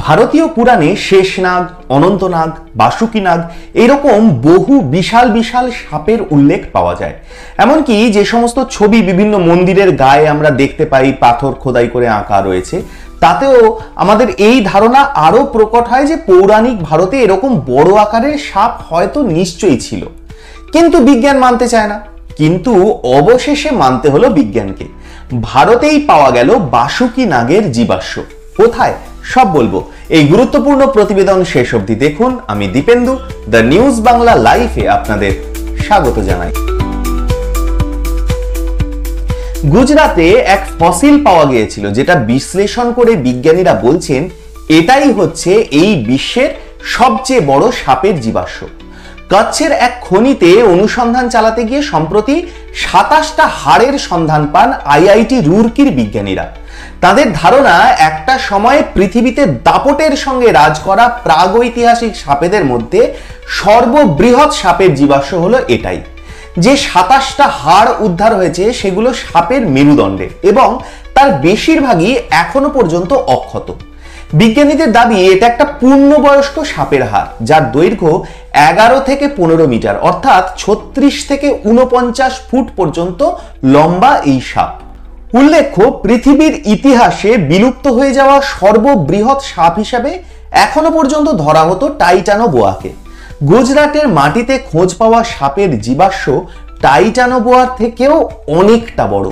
ভারতীয় পুরাণে শেষনাগ, অনন্তনাগ, বাসুকীনাগ এরকম বহু বিশাল বিশাল সাপের উল্লেখ পাওয়া যায়। এমনকি যে সমস্ত ছবি বিভিন্ন মন্দিরের গায়ে আমরা দেখতে পাই, পাথর খোদাই করে আঁকা রয়েছে, তাতেও আমাদের এই ধারণা আরো প্রকট হয় যে পৌরাণিক ভারতে এরকম বড় আকারের সাপ হয়তো নিশ্চয়ই ছিল। কিন্তু বিজ্ঞান মানতে চায় না। কিন্তু অবশেষে মানতে হলো বিজ্ঞানকে। ভারতেই পাওয়া গেল বাসুকী নাগের জীবাশ্ম। কোথায় সব বলবো। এই গুরুত্বপূর্ণ প্রতিবেদন শেষ অবধি দেখুন। আমি দীপেন্দু, দ্য নিউজ বাংলা লাইভে আপনাদের স্বাগত জানাই। গুজরাতে এক ফসিল পাওয়া গিয়েছিল, যেটা বিশ্লেষণ করে বিজ্ঞানীরা বলছেন এটাই হচ্ছে এই বিশ্বের সবচেয়ে বড় সাপের জীবাশ্ম। কচ্ছের এক খনিতে অনুসন্ধান চালাতে গিয়ে সম্প্রতি ২৭টা হাড়ের সন্ধান পান আইআইটি রুরকির বিজ্ঞানীরা। তাদের ধারণা একটা সময়ে পৃথিবীতে দাপটের সঙ্গে রাজ করা প্রাগৈতিহাসিক সাপেদের মধ্যে সর্ববৃহৎ সাপের জীবাশ্ম হলো এটাই। যে ২৭টা হাড় উদ্ধার হয়েছে সেগুলো সাপের মেরুদণ্ডের এবং তার বেশিরভাগই এখনো পর্যন্ত অক্ষত। বিজ্ঞানীদের দাবি এটা একটা পূর্ণবয়স্ক সাপের হাড়, যার দৈর্ঘ্য ১১ থেকে ১৫ মিটার, অর্থাৎ ৩৬ থেকে ৪৯ ফুট পর্যন্ত লম্বা এই সাপ। উল্লেখ্য, পৃথিবীর ইতিহাসে বিলুপ্ত হয়ে যাওয়া সর্ববৃহৎ সাপ হিসাবে এখনো পর্যন্ত ধরা হতো টাইটানোবোয়াকে। গুজরাটের মাটিতে খোঁজ পাওয়া সাপের জীবাশ্ম টাইটানোবোয়ার থেকেও অনেকটা বড়।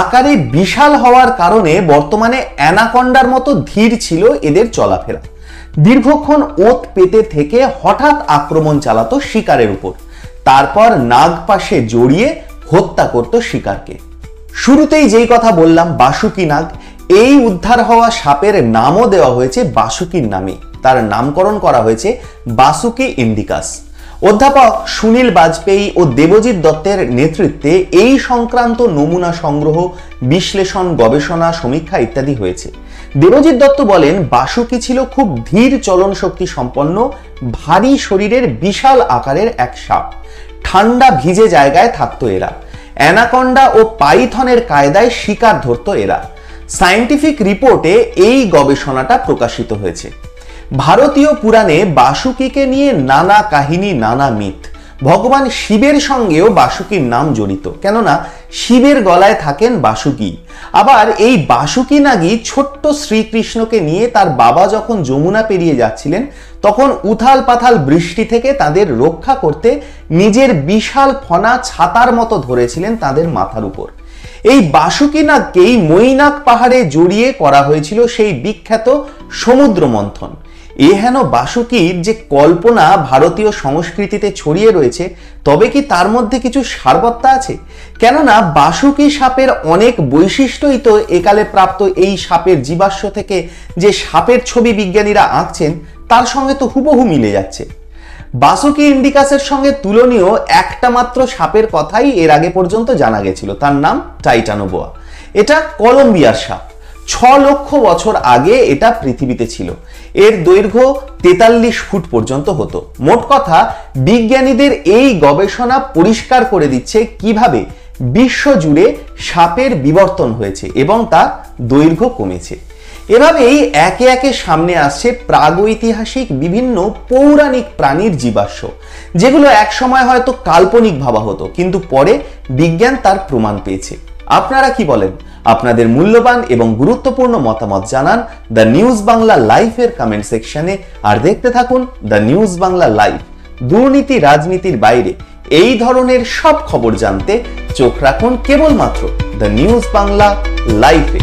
আকারে বিশাল হওয়ার কারণে বর্তমানে অ্যানাকন্ডার মতো ধীর ছিল এদের চলাফেরা। দীর্ঘক্ষণ ওত পেতে থেকে হঠাৎ আক্রমণ চালাতো শিকারের উপর, তারপর নাগ পাশে জড়িয়ে হত্যা করত শিকারকে। শুরুতেই যেই কথা বললাম, বাসুকী নাগ, এই উদ্ধার হওয়া সাপের নামও দেওয়া হয়েছে বাসুকীর নামে। তার নামকরণ করা হয়েছে বাসুকী ইন্ডিকাস। অধ্যাপক সুনীল বাজপেয়ী ও দেবজিৎ দত্তের নেতৃত্বে এই সংক্রান্ত নমুনা সংগ্রহ, বিশ্লেষণ, গবেষণা, সমীক্ষা ইত্যাদি হয়েছে। দেবজিৎ দত্ত বলেন, বাসুকী ছিল খুব ধীর চলন শক্তি সম্পন্ন, ভারী শরীরের বিশাল আকারের এক সাপ। ঠান্ডা ভিজে জায়গায় থাকতো এরা। অ্যানাকন্ডা ও পাইথনের কায়দায় শিকার ধরতো এরা। সায়েন্টিফিক রিপোর্টে এই গবেষণাটা প্রকাশিত হয়েছে। ভারতীয় পুরাণে বাসুকীকে নিয়ে নানা কাহিনী, নানা মিথ। ভগবান শিবের সঙ্গেও বাসুকীর নাম জড়িত, কেননা শিবের গলায় থাকেন বাসুকী। আবার এই বাসুকী নাগী ছোট্ট শ্রীকৃষ্ণকে নিয়ে তার বাবা যখন যমুনা পেরিয়ে যাচ্ছিলেন, তখন উথাল পাথাল বৃষ্টি থেকে তাদের রক্ষা করতে নিজের বিশাল ফনা ছাতার মতো ধরেছিলেন তাদের মাথার উপর। এই বাসুকী নাগকেই মৈনাক পাহাড়ে জড়িয়ে করা হয়েছিল সেই বিখ্যাত সমুদ্র মন্থন। হেন বাসুকীর যে কল্পনা ভারতীয় সংস্কৃতিতে ছড়িয়ে রয়েছে, তবে কি তার মধ্যে কিছু সারবত্তা আছে? কেননা বাসুকী সাপের অনেক বৈশিষ্ট্যই তো একালে প্রাপ্ত এই সাপের জীবাশ্ম থেকে যে সাপের ছবি বিজ্ঞানীরা আঁকছেন তার সঙ্গে তো হুবহু মিলে যাচ্ছে। বাসুকী ইন্ডিকাসের সঙ্গে তুলনীয় একটা মাত্র সাপের কথাই এর আগে পর্যন্ত জানা গেছিল, তার নাম টাইটানোবোয়া। এটা কলম্বিয়ার সাপ। ৬ লক্ষ বছর আগে এটা পৃথিবীতে ছিল। এর দৈর্ঘ্য ৪৩ ফুট পর্যন্ত হতো। মোট কথা, বিজ্ঞানীদের এই গবেষণা পরিষ্কার করে দিচ্ছে কিভাবে বিশ্বজুড়ে সাপের বিবর্তন হয়েছে এবং তার দৈর্ঘ্য কমেছে। এভাবেই একে একে সামনে আসছে প্রাগৈতিহাসিক বিভিন্ন পৌরাণিক প্রাণীর জীবাশ্ম, যেগুলো একসময় হয়তো কাল্পনিক ভাবা হতো, কিন্তু পরে বিজ্ঞান তার প্রমাণ পেয়েছে। আপনারা কি বলেন? আপনাদের মূল্যবান এবং গুরুত্বপূর্ণ মতামত জানান দ্য নিউজ বাংলা লাইভের কমেন্ট সেকশনে। আর দেখতে থাকুন দ্য নিউজ বাংলা লাইভ। দুর্নীতি রাজনীতির বাইরে এই ধরনের সব খবর জানতে চোখ রাখুন কেবলমাত্র দ্য নিউজ বাংলা লাইভে।